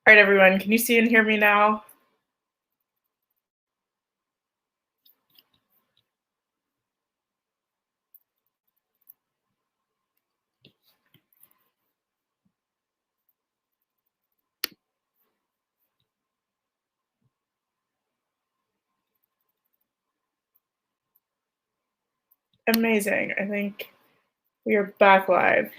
All right, everyone, can you see and hear me now? Amazing. I think we are back live.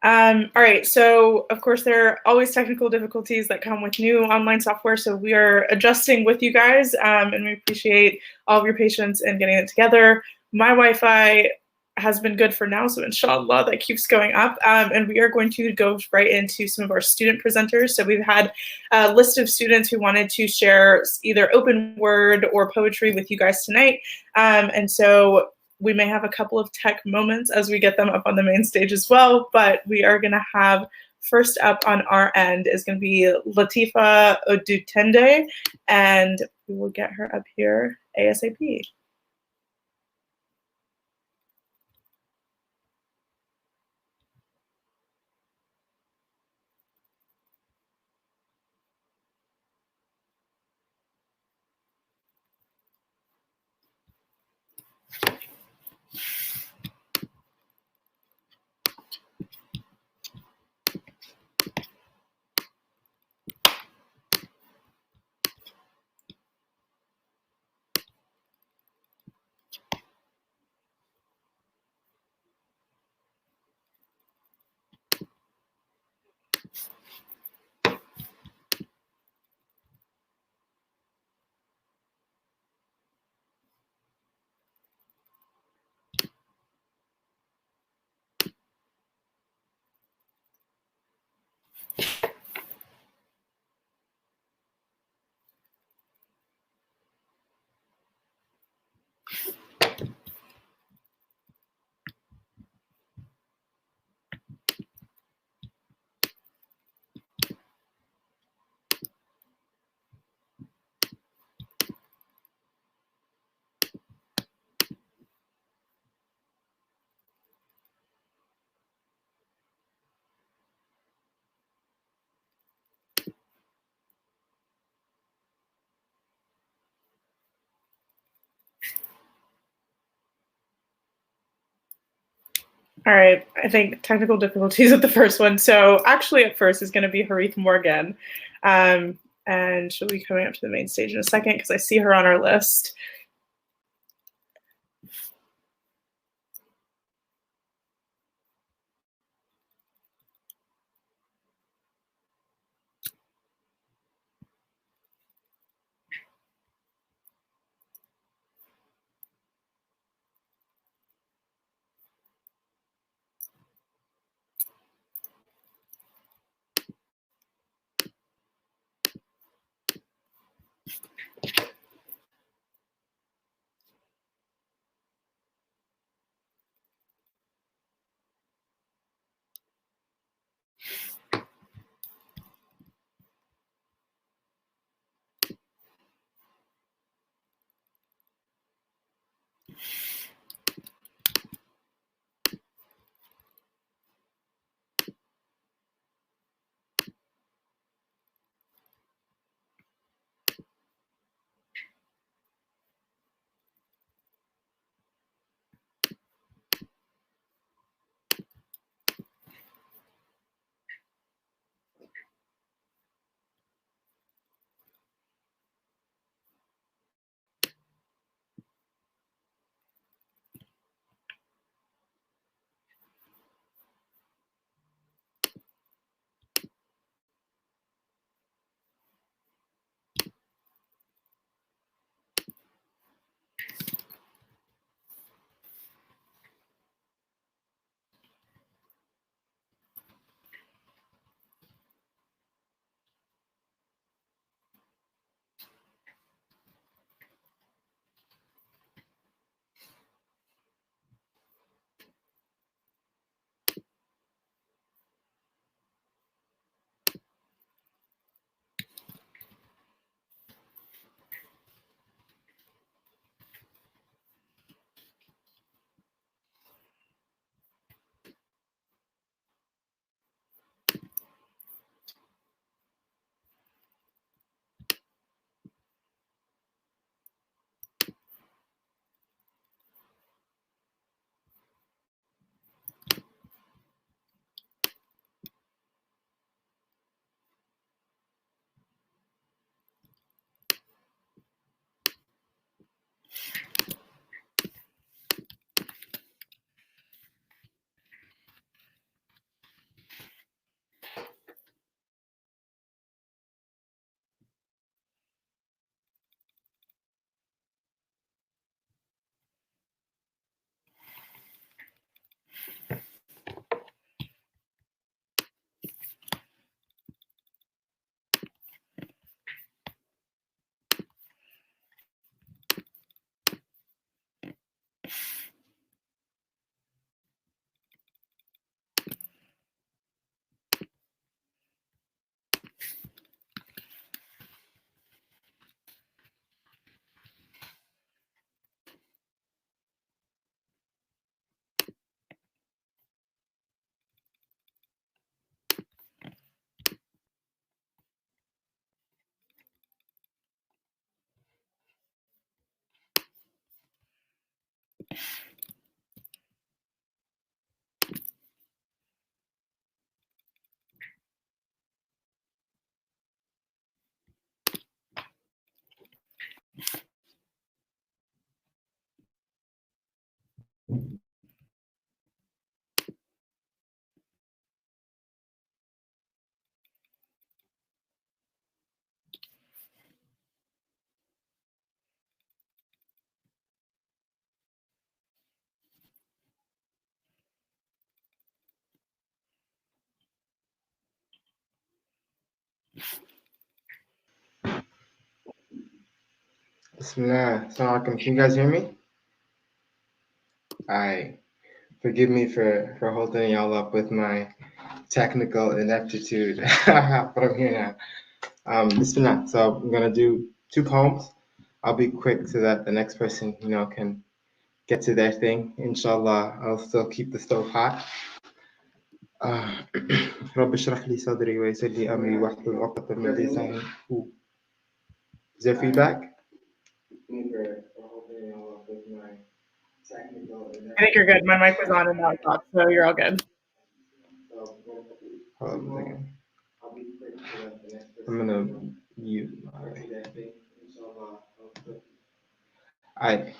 All right, so of course, there are always technical difficulties that come with new online software, so we are adjusting with you guys, and we appreciate all of your patience in getting it together. My Wi-Fi has been good for now, so inshallah that keeps going up, and we are going to go right into some of our student presenters. So we've had a list of students who wanted to share either open word or poetry with you guys tonight, and so we may have a couple of tech moments as we get them up on the main stage as well, but we are going to have first up on our end is going to be Latifa Odutende, and we will get her up here ASAP. All right, I think technical difficulties with the first one. So actually at first is going to be Harith Morgan, and she'll be coming up to the main stage in a second because I see her on our list. Bismillah. Assalamu alaikum. Can you guys hear me? Forgive me for holding y'all up with my technical ineptitude, but I'm here now. Bismillah. So I'm gonna do 2 poems. I'll be quick so that the next person, can get to their thing. Inshallah, I'll still keep the stove hot. رب اشرح لي صدري ويسر لي أمري واحلل عقدة من لساني. Is there feedback? I think you're good. My mic was on and now it's off, so you're all good. Hold on a second. I'm gonna mute. I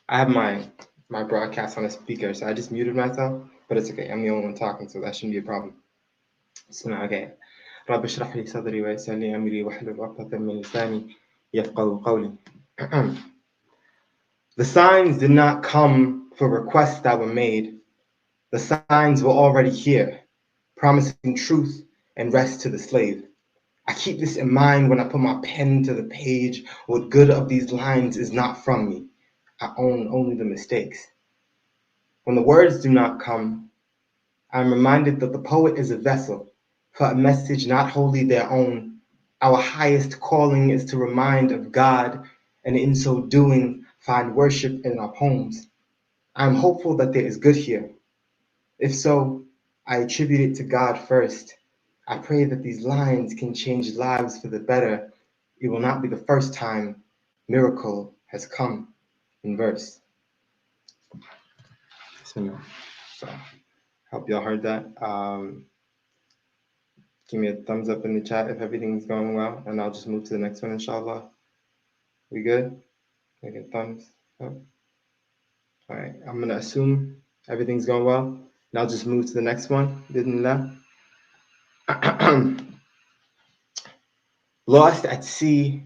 have my broadcast on a speaker, so I just muted myself, but it's okay. I'm the only one talking, so that shouldn't be a problem. So okay. رب اشرح لي صدري ويسر لي أمري واحلل عقدة من لساني يفقهوا قولي. The signs did not come for requests that were made. The signs were already here, promising truth and rest to the slave. I keep this in mind when I put my pen to the page. What good of these lines is not from me. I own only the mistakes. When the words do not come, I am reminded that the poet is a vessel for a message not wholly their own. Our highest calling is to remind of God, and in so doing, find worship in our poems. I am hopeful that there is good here. If so, I attribute it to God first. I pray that these lines can change lives for the better. It will not be the first time miracle has come in verse. So, hope y'all heard that. Give me a thumbs up in the chat if everything's going well, and I'll just move to the next one, inshallah. We good? Make a thumbs up. All right, I'm gonna assume everything's going well, and I'll just move to the next one. Bismillah. Lost at sea,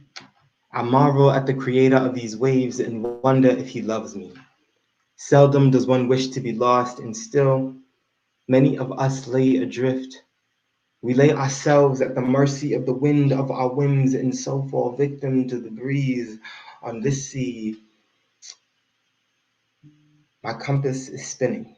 I marvel at the creator of these waves and wonder if he loves me. Seldom does one wish to be lost, and still, many of us lay adrift. We lay ourselves at the mercy of the wind of our whims and so fall victim to the breeze on this sea. My compass is spinning,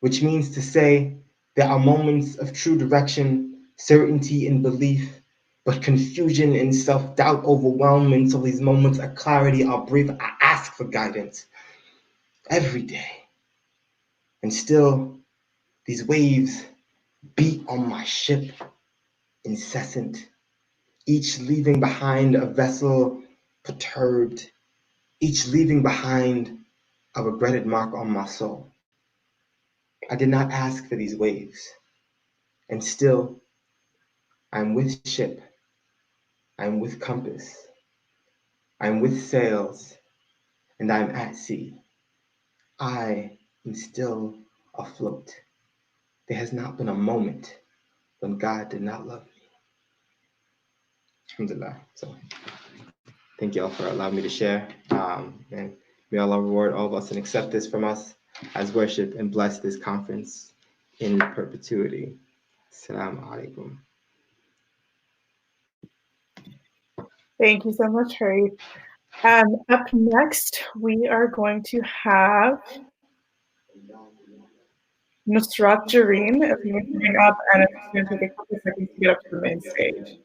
which means to say there are moments of true direction, certainty and belief, but confusion and self-doubt overwhelm. Until these moments of clarity are brief, I ask for guidance every day. And still, these waves beat on my ship, incessant, each leaving behind a vessel perturbed, each leaving behind a regretted mark on my soul. I did not ask for these waves, and still, I'm with ship, I'm with compass, I'm with sails, and I'm at sea. I am still afloat. There has not been a moment when God did not love me. Alhamdulillah. So, thank you all for allowing me to share. And may Allah reward all of us and accept this from us as worship and bless this conference in perpetuity. Assalamu alaikum. Thank you so much, Harry. Up next, we are going to have Nusrat Jareen, if you want to bring up, and it's going to take a couple seconds to get up to the main stage.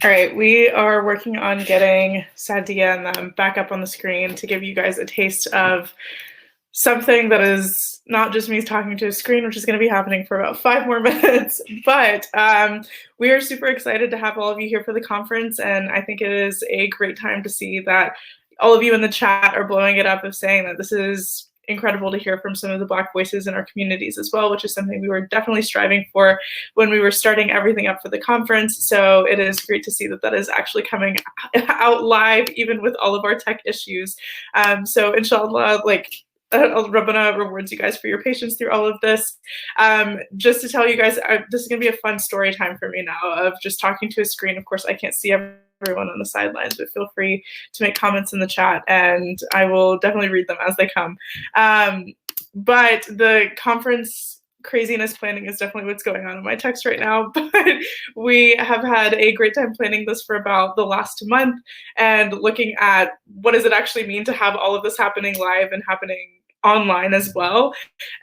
All right, we are working on getting Sadia and them back up on the screen to give you guys a taste of something that is not just me talking to a screen, which is going to be happening for about 5 more minutes. But we are super excited to have all of you here for the conference, and I think it is a great time to see that all of you in the chat are blowing it up of saying that this is incredible to hear from some of the Black voices in our communities as well, which is something we were definitely striving for when we were starting everything up for the conference. So it is great to see that that is actually coming out live, even with all of our tech issues. So inshallah, Rabbana rewards you guys for your patience through all of this. Just to tell you guys, this is going to be a fun story time for me now of just talking to a screen. Of course, I can't see everyone on the sidelines, but feel free to make comments in the chat and I will definitely read them as they come. But the conference craziness planning is definitely what's going on in my text right now, but we have had a great time planning this for about the last month and looking at what does it actually mean to have all of this happening live and happening online as well.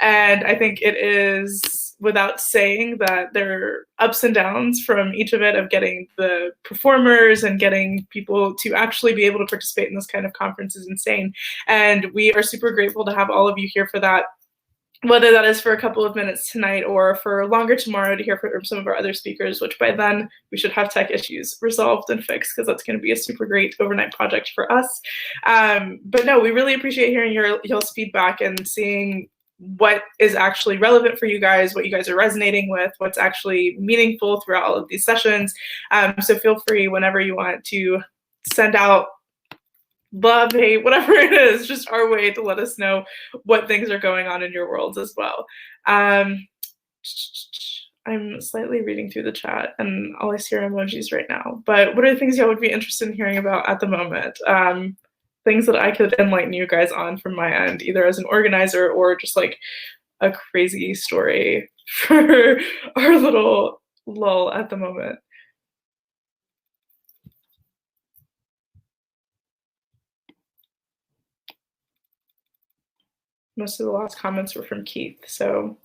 And I think it is without saying that there are ups and downs from each of it, of getting the performers and getting people to actually be able to participate in this kind of conference is insane. And we are super grateful to have all of you here for that, whether that is for a couple of minutes tonight or for longer tomorrow to hear from some of our other speakers, which by then we should have tech issues resolved and fixed, because that's going to be a super great overnight project for us. But no, we really appreciate hearing y'all's feedback and seeing what is actually relevant for you guys, what you guys are resonating with, what's actually meaningful throughout all of these sessions. So feel free whenever you want to send out love, hate, whatever it is, just our way to let us know what things are going on in your worlds as well. I'm slightly reading through the chat and all I see are emojis right now, but what are the things y'all would be interested in hearing about at the moment? Things that I could enlighten you guys on from my end, either as an organizer or just like a crazy story for our little lull at the moment. Most of the last comments were from Keith. So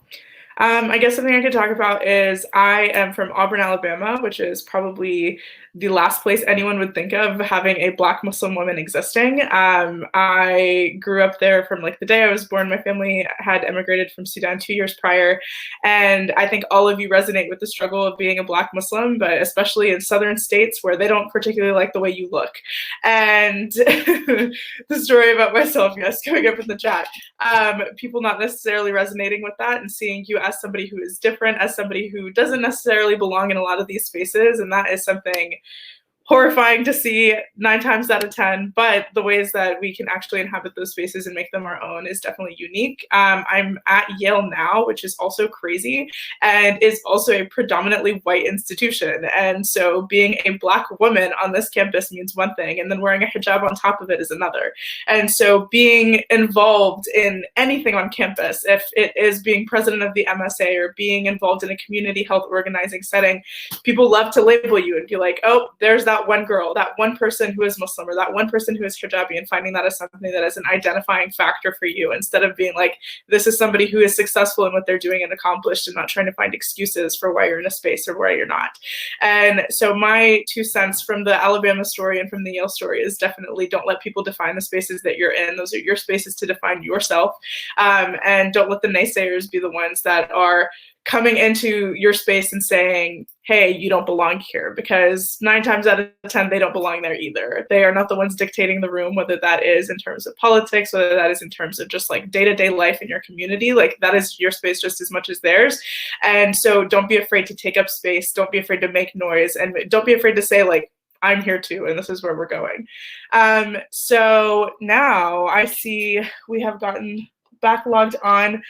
I guess something I could talk about is I am from Auburn, Alabama, which is probably the last place anyone would think of having a Black Muslim woman existing. I grew up there from like the day I was born. My family had emigrated from Sudan 2 years prior. And I think all of you resonate with the struggle of being a Black Muslim, but especially in southern states where they don't particularly like the way you look. And the story about myself, yes, coming up in the chat. People not necessarily resonating with that and seeing you as somebody who is different, as somebody who doesn't necessarily belong in a lot of these spaces. And that is something horrifying to see 9 times out of 10, but the ways that we can actually inhabit those spaces and make them our own is definitely unique. I'm at Yale now, which is also crazy and is also a predominantly white institution. And so being a Black woman on this campus means one thing, and then wearing a hijab on top of it is another. And so being involved in anything on campus, if it is being president of the MSA or being involved in a community health organizing setting, people love to label you and be like, oh, there's that one girl, that one person who is Muslim, or that one person who is hijabi, and finding that as something that is an identifying factor for you, instead of being like, this is somebody who is successful in what they're doing and accomplished, and not trying to find excuses for why you're in a space or why you're not. And so my 2 cents from the Alabama story and from the Yale story is definitely don't let people define the spaces that you're in. Those are your spaces to define yourself. And don't let the naysayers be the ones that are coming into your space and saying, hey, you don't belong here, because 9 times out of 10, they don't belong there either. They are not the ones dictating the room, whether that is in terms of politics, whether that is in terms of just like day-to-day life in your community. Like, that is your space just as much as theirs. And so don't be afraid to take up space. Don't be afraid to make noise, and don't be afraid to say like, I'm here too, and this is where we're going. So now I see we have gotten backlogged on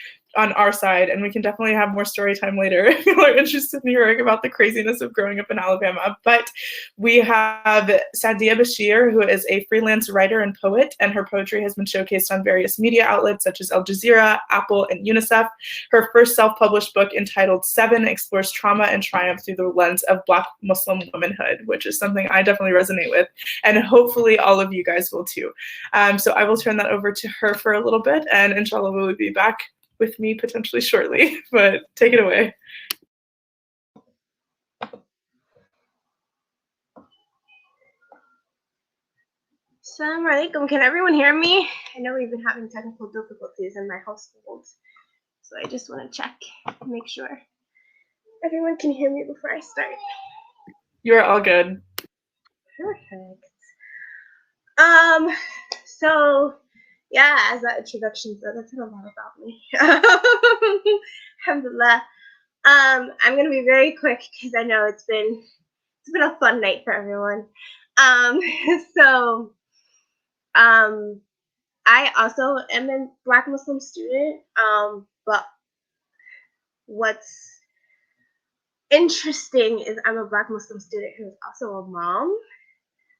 our side, and we can definitely have more story time later if you are interested in hearing about the craziness of growing up in Alabama. But we have Sadia Bashir, who is a freelance writer and poet, and her poetry has been showcased on various media outlets such as Al Jazeera, Apple, and UNICEF. Her first self-published book, entitled Seven, explores trauma and triumph through the lens of Black Muslim womanhood, which is something I definitely resonate with, and hopefully all of you guys will too. So I will turn that over to her for a little bit, and inshallah we'll be back with me potentially shortly, but take it away. Assalamu alaikum. Can everyone hear me? I know we've been having technical difficulties in my household, so I just want to check and make sure everyone can hear me before I start. You're all good. Perfect. So yeah, as that introduction said, that's a lot about me. Alhamdulillah. I'm gonna be very quick because I know it's been a fun night for everyone. I also am a Black Muslim student. But what's interesting is I'm a Black Muslim student who is also a mom.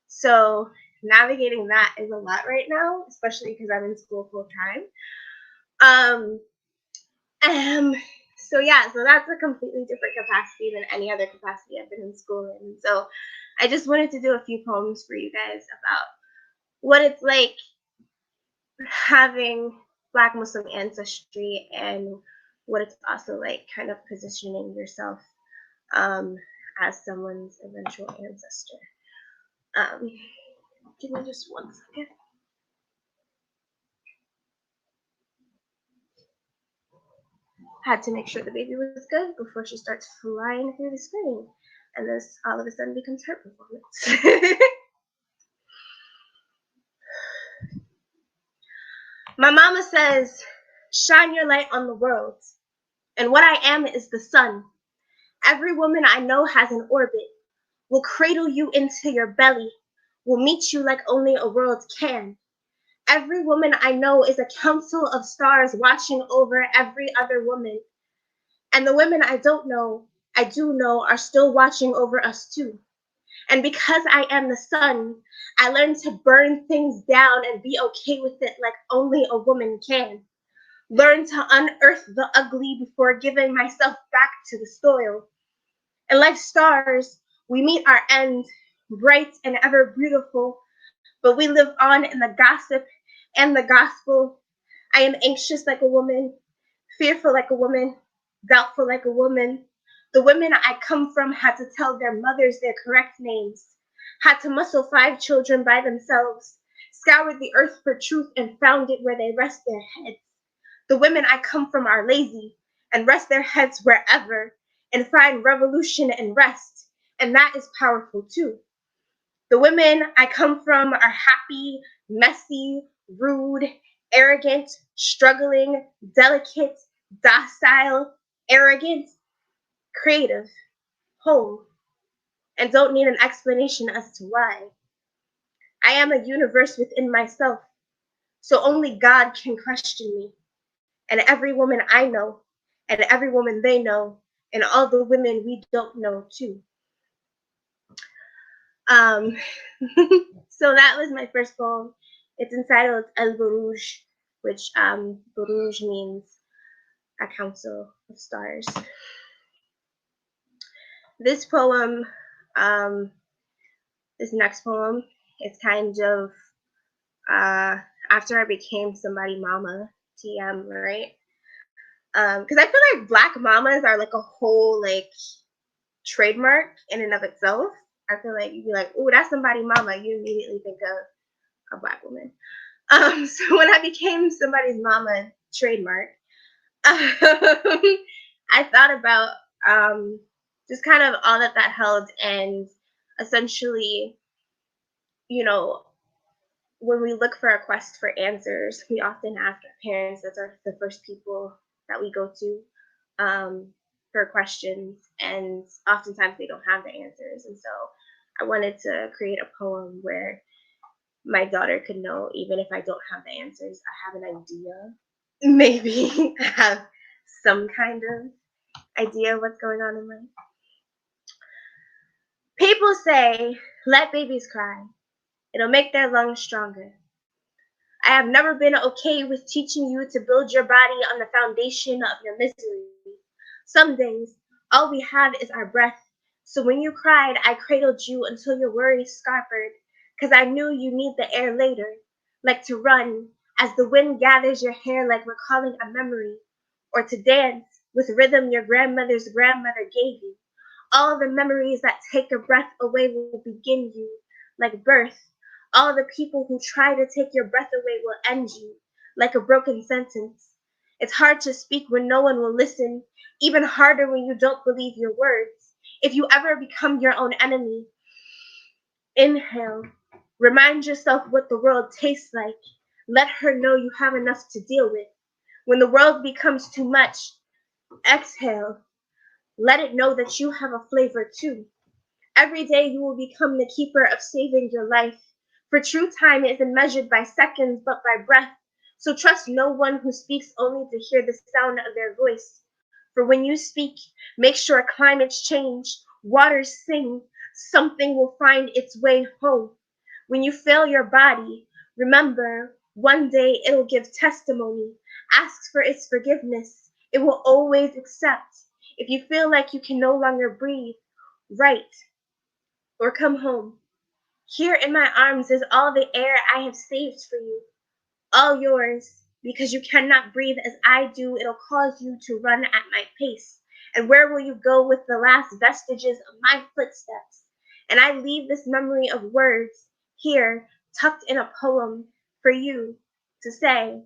So navigating that is a lot right now, especially because I'm in school full time. So that's a completely different capacity than any other capacity I've been in school in. So I just wanted to do a few poems for you guys about what it's like having Black Muslim ancestry and what it's also like kind of positioning yourself as someone's eventual ancestor. Give me just 1 second. Had to make sure the baby was good before she starts flying through the screen, and this all of a sudden becomes her performance. My mama says, shine your light on the world, and what I am is the sun. Every woman I know has an orbit, will cradle you into your belly, will meet you like only a world can. Every woman I know is a council of stars watching over every other woman. And the women I don't know, I do know, are still watching over us too. And because I am the sun, I learned to burn things down and be okay with it like only a woman can. Learn to unearth the ugly before giving myself back to the soil. And like stars, we meet our end, bright and ever beautiful, but we live on in the gossip and the gospel. I am anxious like a woman, fearful like a woman, doubtful like a woman. The women I come from had to tell their mothers their correct names, had to muscle 5 children by themselves, scoured the earth for truth and found it where they rest their heads. The women I come from are lazy and rest their heads wherever and find revolution and rest, and that is powerful too. The women I come from are happy, messy, rude, arrogant, struggling, delicate, docile, arrogant, creative, whole, and don't need an explanation as to why. I am a universe within myself, so only God can question me. And every woman I know, and every woman they know, and all the women we don't know too. So that was my first poem. It's entitled El Buruj, which Buruj means a council of stars. This poem, this next poem, it's kind of after I became somebody mama, TM, right? Because I feel like Black mamas are like a whole like trademark in and of itself. I feel like you'd be like, "Ooh, that's somebody mama." You immediately think of a Black woman. So when I became somebody's mama trademark, I thought about just kind of all that held, and essentially, you know, when we look for a quest for answers, we often ask our parents. That's the first people that we go to for questions, and oftentimes they don't have the answers. And so I wanted to create a poem where my daughter could know, even if I don't have the answers, I have an idea. Maybe I have some kind of idea of what's going on in life. People say, let babies cry. It'll make their lungs stronger. I have never been okay with teaching you to build your body on the foundation of your misery. Some days, all we have is our breath. So when you cried, I cradled you until your worries scarpered, because I knew you need the air later, like to run as the wind gathers your hair like recalling a memory, or to dance with rhythm your grandmother's grandmother gave you. All the memories that take a breath away will begin you, like birth. All the people who try to take your breath away will end you like a broken sentence. It's hard to speak when no one will listen, even harder when you don't believe your words. If you ever become your own enemy, inhale. Remind yourself what the world tastes like. Let her know you have enough to deal with. When the world becomes too much, exhale. Let it know that you have a flavor too. Every day you will become the keeper of saving your life. For true time isn't measured by seconds but by breath. So trust no one who speaks only to hear the sound of their voice. For when you speak, make sure climates change, waters sing, something will find its way home. When you fail your body, remember, one day it'll give testimony. Ask for its forgiveness. It will always accept. If you feel like you can no longer breathe, write or come home. Here in my arms is all the air I have saved for you, all yours. Because you cannot breathe as I do, it'll cause you to run at my pace. And where will you go with the last vestiges of my footsteps? And I leave this memory of words here, tucked in a poem for you to say.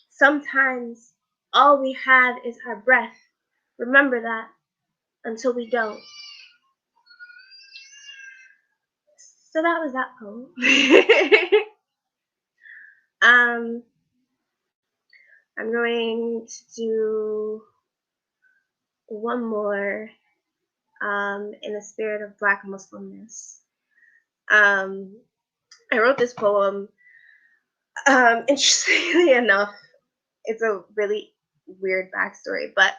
Sometimes all we have is our breath. Remember that until we don't. So that was that poem. I'm going to do one more in the spirit of Black Muslimness. I wrote this poem. Interestingly enough, it's a really weird backstory, but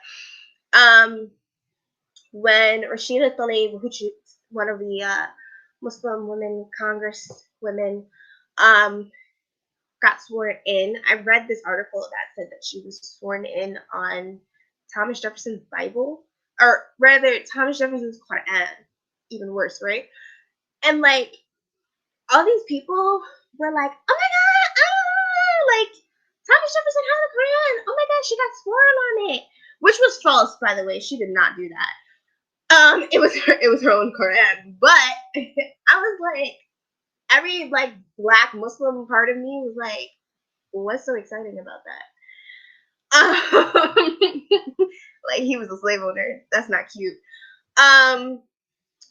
when Rashida Tlaib, who's one of the Muslim women Congress women, got sworn in, I read this article that said that she was sworn in on Thomas Jefferson's Bible, or rather Thomas Jefferson's Quran, even worse, right? And like all these people were like, "Oh my God, like Thomas Jefferson had a Quran. Oh my God, she got sworn on it," which was false, by the way. She did not do that. It was her own Quran, but I was like, every like Black Muslim part of me was like, what's so exciting about that? Like he was a slave owner. That's not cute.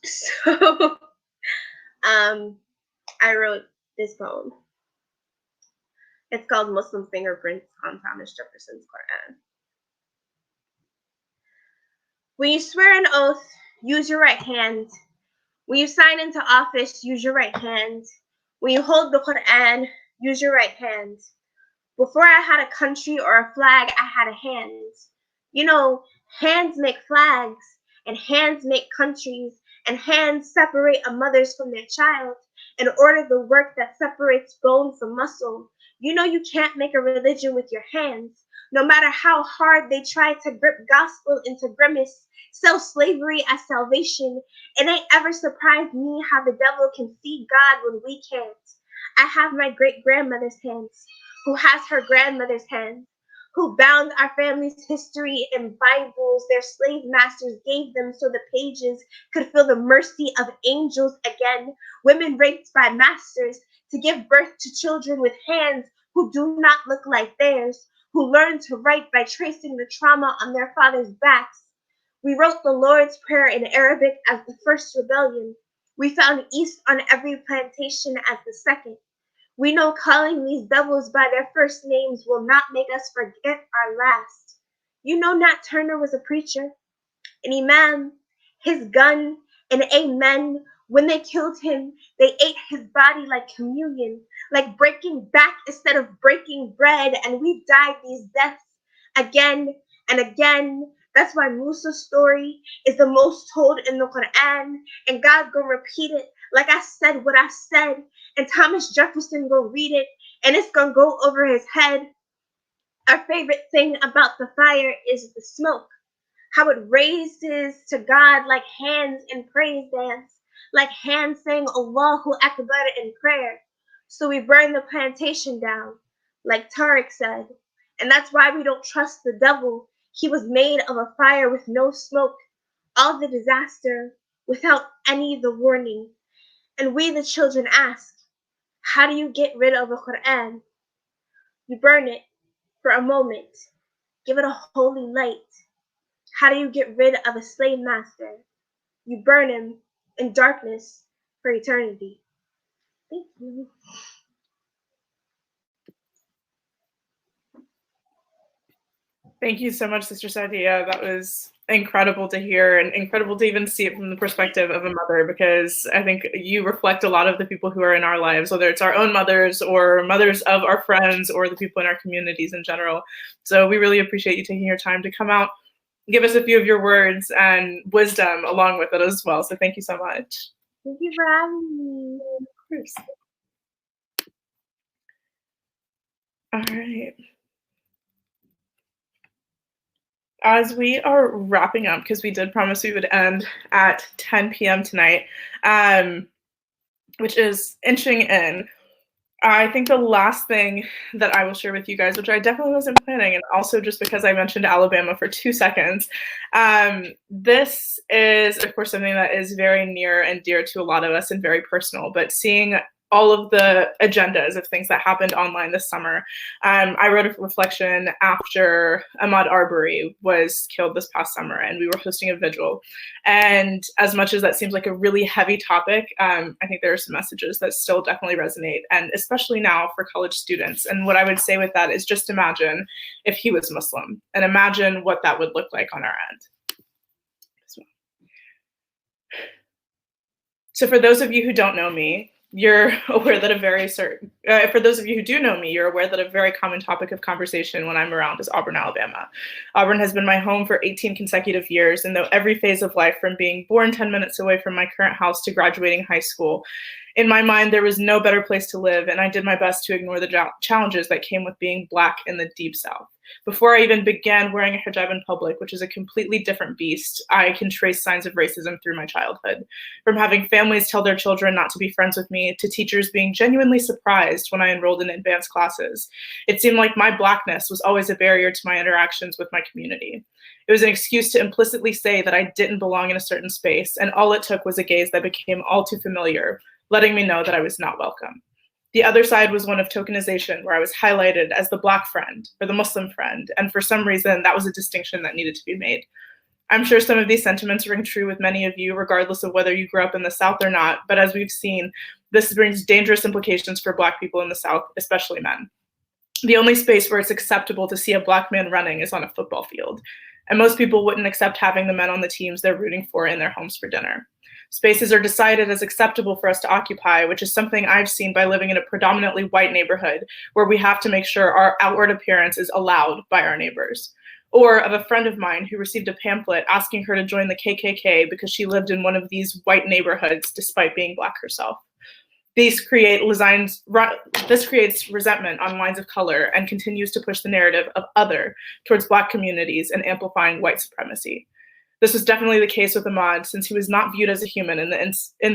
So I wrote this poem. It's called Muslim Fingerprints on Thomas Jefferson's Quran. When you swear an oath, use your right hand. When you sign into office, use your right hand. When you hold the Quran, use your right hand. Before I had a country or a flag, I had a hand. You know, hands make flags, and hands make countries, and hands separate a mother's from their child and order the work that separates bone from muscle. You know you can't make a religion with your hands. No matter how hard they try to grip gospel into grimace, sell slavery as salvation, it ain't ever surprised me how the devil can see God when we can't. I have my great-grandmother's hands, who has her grandmother's hands, who bound our family's history in Bibles their slave masters gave them so the pages could feel the mercy of angels again. Women raped by masters to give birth to children with hands who do not look like theirs, who learned to write by tracing the trauma on their fathers' backs. We wrote the Lord's Prayer in Arabic as the first rebellion. We found East on every plantation as the second. We know calling these devils by their first names will not make us forget our last. You know Nat Turner was a preacher, an imam, his gun, an amen. When they killed him, they ate his body like communion, like breaking back instead of breaking bread, and we died these deaths again and again. That's why Musa's story is the most told in the Quran, and God's gonna repeat it like I said what I said, and Thomas Jefferson gonna read it, and it's gonna go over his head. Our favorite thing about the fire is the smoke, how it raises to God like hands in praise dance, like hands saying Allahu Akbar in prayer. So we burn the plantation down, like Tariq said, and that's why we don't trust the devil. He was made of a fire with no smoke, all the disaster without any of the warning. And we the children ask, How do you get rid of a Quran? You burn it for a moment, give it a holy light. How do you get rid of a slave master? You burn him in darkness for eternity. Thank you. Thank you so much, Sister Sadia. That was incredible to hear and incredible to even see it from the perspective of a mother, because I think you reflect a lot of the people who are in our lives, whether it's our own mothers or mothers of our friends or the people in our communities in general. So we really appreciate you taking your time to come out, give us a few of your words and wisdom along with it as well. So thank you so much. Thank you for having me. Of course. All right. As we are wrapping up, because we did promise we would end at 10 p.m. tonight, which is inching in, I think the last thing that I will share with you guys, which I definitely wasn't planning, and also just because I mentioned Alabama for 2 seconds, this is, of course, something that is very near and dear to a lot of us and very personal, but seeing all of the agendas of things that happened online this summer. I wrote a reflection after Ahmaud Arbery was killed this past summer, and we were hosting a vigil. And as much as that seems like a really heavy topic, I think there are some messages that still definitely resonate, and especially now for college students. And what I would say with that is just imagine if he was Muslim, and imagine what that would look like on our end. So for those of you who don't know me, you're aware that for those of you who do know me, you're aware that a very common topic of conversation when I'm around is Auburn, Alabama. Auburn has been my home for 18 consecutive years, and though every phase of life, from being born 10 minutes away from my current house to graduating high school, in my mind, there was no better place to live, and I did my best to ignore the challenges that came with being Black in the Deep South. Before I even began wearing a hijab in public, which is a completely different beast, I can trace signs of racism through my childhood. From having families tell their children not to be friends with me, to teachers being genuinely surprised when I enrolled in advanced classes. It seemed like my Blackness was always a barrier to my interactions with my community. It was an excuse to implicitly say that I didn't belong in a certain space, and all it took was a gaze that became all too familiar, letting me know that I was not welcome. The other side was one of tokenization, where I was highlighted as the Black friend or the Muslim friend, and for some reason, that was a distinction that needed to be made. I'm sure some of these sentiments ring true with many of you, regardless of whether you grew up in the South or not, but as we've seen, this brings dangerous implications for Black people in the South, especially men. The only space where it's acceptable to see a Black man running is on a football field, and most people wouldn't accept having the men on the teams they're rooting for in their homes for dinner. Spaces are decided as acceptable for us to occupy, which is something I've seen by living in a predominantly white neighborhood where we have to make sure our outward appearance is allowed by our neighbors. Or of a friend of mine who received a pamphlet asking her to join the KKK because she lived in one of these white neighborhoods despite being Black herself. This creates resentment on lines of color and continues to push the narrative of other towards Black communities and amplifying white supremacy. This was definitely the case with Ahmaud, since he was not viewed as a human in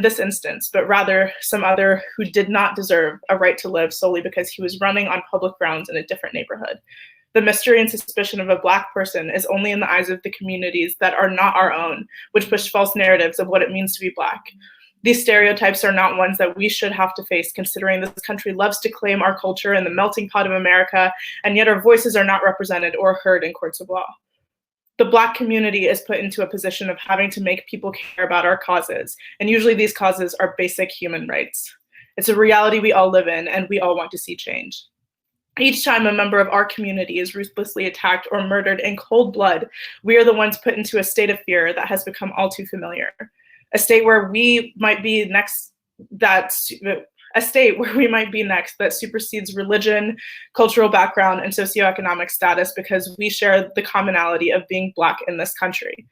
this instance, but rather some other who did not deserve a right to live solely because he was running on public grounds in a different neighborhood. The mystery and suspicion of a Black person is only in the eyes of the communities that are not our own, which push false narratives of what it means to be Black. These stereotypes are not ones that we should have to face, considering this country loves to claim our culture and the melting pot of America, and yet our voices are not represented or heard in courts of law. The Black community is put into a position of having to make people care about our causes, and usually these causes are basic human rights. It's a reality we all live in, and we all want to see change. Each time a member of our community is ruthlessly attacked or murdered in cold blood, we are the ones put into a state of fear that has become all too familiar. A state where we might be next that supersedes religion, cultural background, and socioeconomic status because we share the commonality of being Black in this country.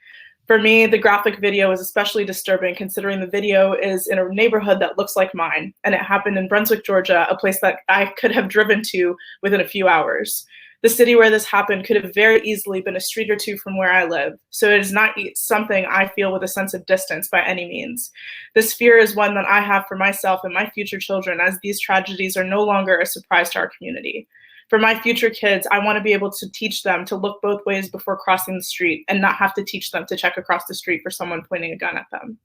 For me, the graphic video is especially disturbing considering the video is in a neighborhood that looks like mine, and it happened in Brunswick, Georgia, a place that I could have driven to within a few hours. The city where this happened could have very easily been a street or two from where I live, so it is not something I feel with a sense of distance by any means. This fear is one that I have for myself and my future children, as these tragedies are no longer a surprise to our community. For my future kids, I want to be able to teach them to look both ways before crossing the street and not have to teach them to check across the street for someone pointing a gun at them.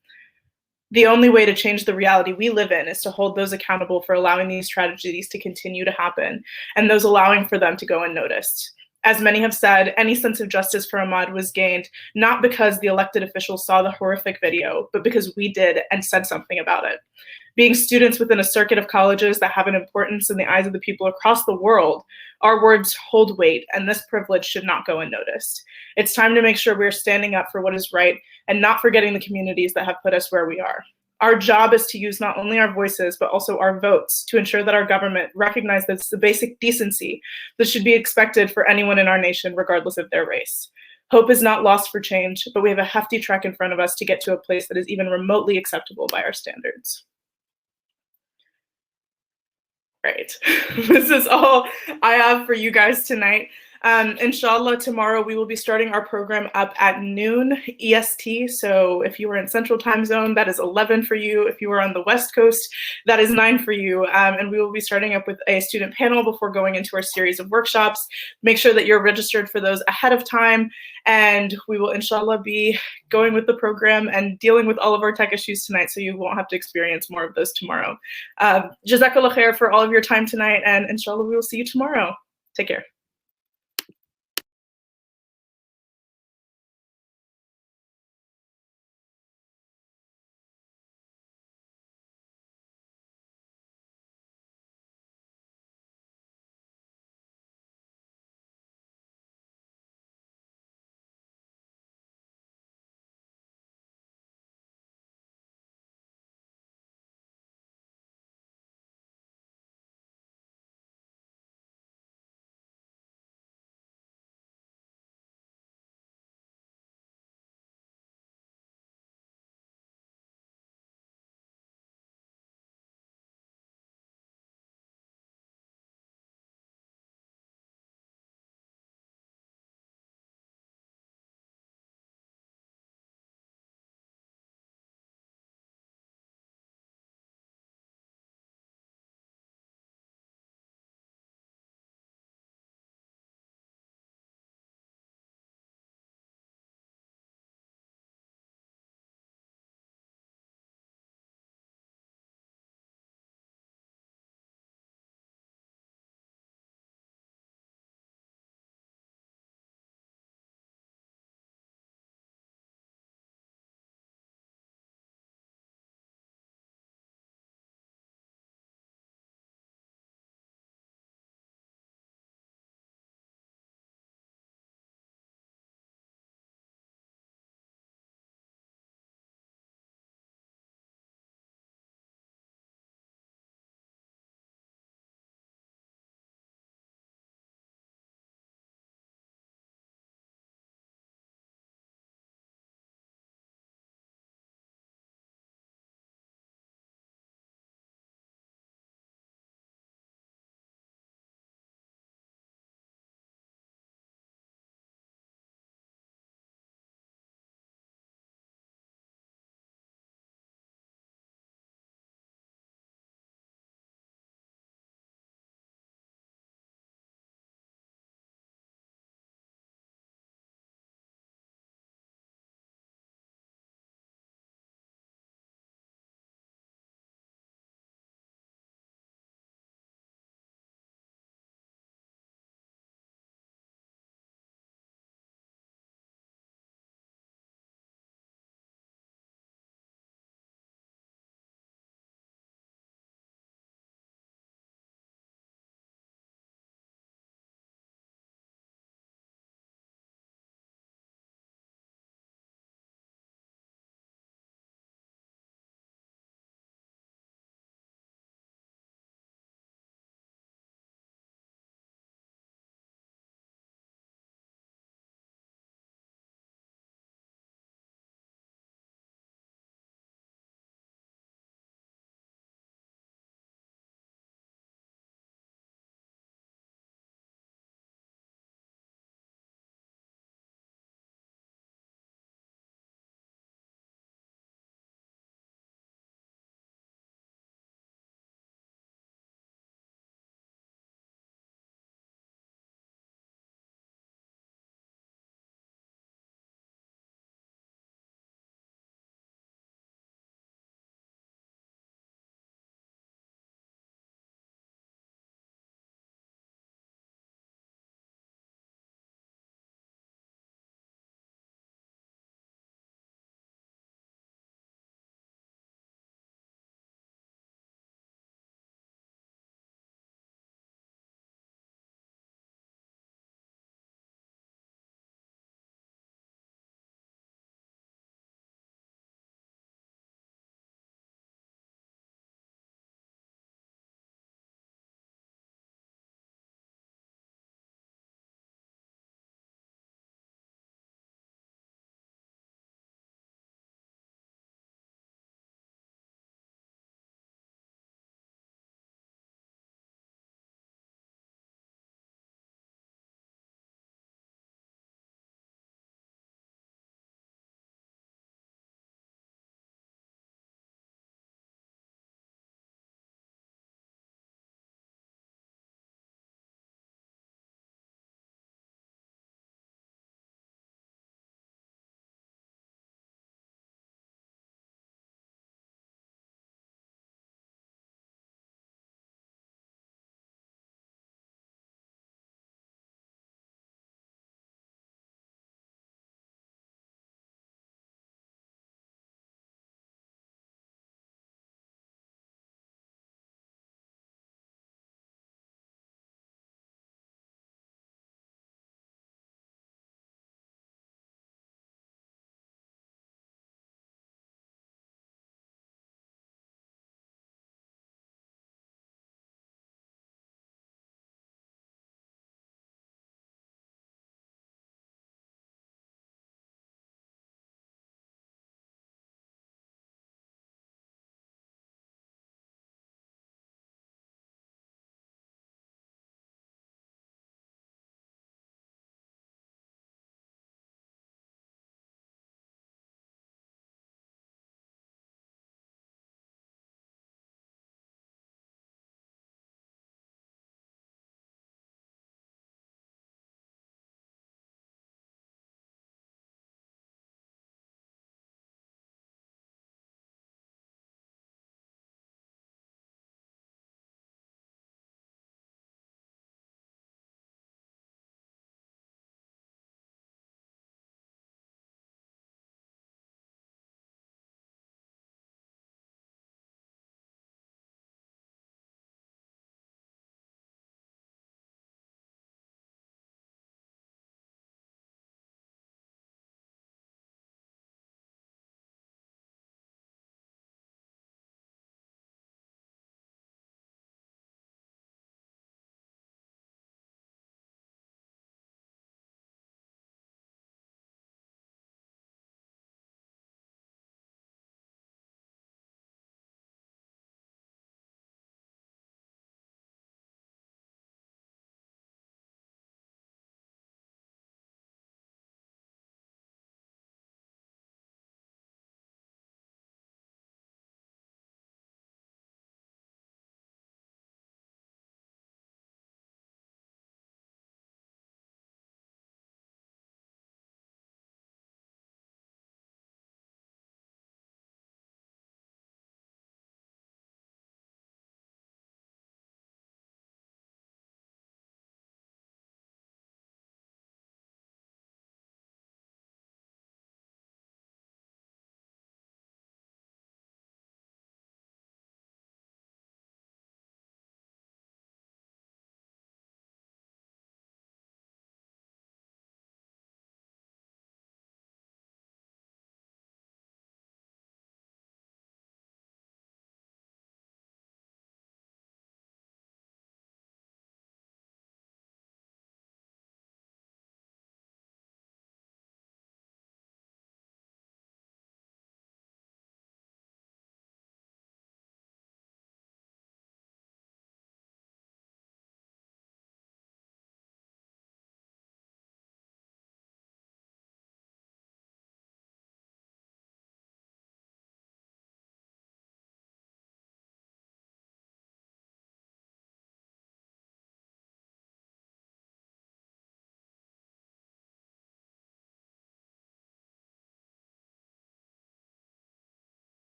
The only way to change the reality we live in is to hold those accountable for allowing these tragedies to continue to happen, and those allowing for them to go unnoticed. As many have said, any sense of justice for Ahmaud was gained not because the elected officials saw the horrific video, but because we did and said something about it. Being students within a circuit of colleges that have an importance in the eyes of the people across the world, our words hold weight, and this privilege should not go unnoticed. It's time to make sure we're standing up for what is right and not forgetting the communities that have put us where we are. Our job is to use not only our voices, but also our votes to ensure that our government recognizes the basic decency that should be expected for anyone in our nation, regardless of their race. Hope is not lost for change, but we have a hefty trek in front of us to get to a place that is even remotely acceptable by our standards. Right. This is all I have for you guys tonight. Inshallah, tomorrow we will be starting our program up at noon EST. So if you are in Central Time Zone, that is 11 for you. If you are on the West Coast, that is 9 for you. And we will be starting up with a student panel before going into our series of workshops. Make sure that you're registered for those ahead of time. And we will, inshallah, be going with the program and dealing with all of our tech issues tonight, so you won't have to experience more of those tomorrow. Jazakallah khair for all of your time tonight, and inshallah, we will see you tomorrow. Take care.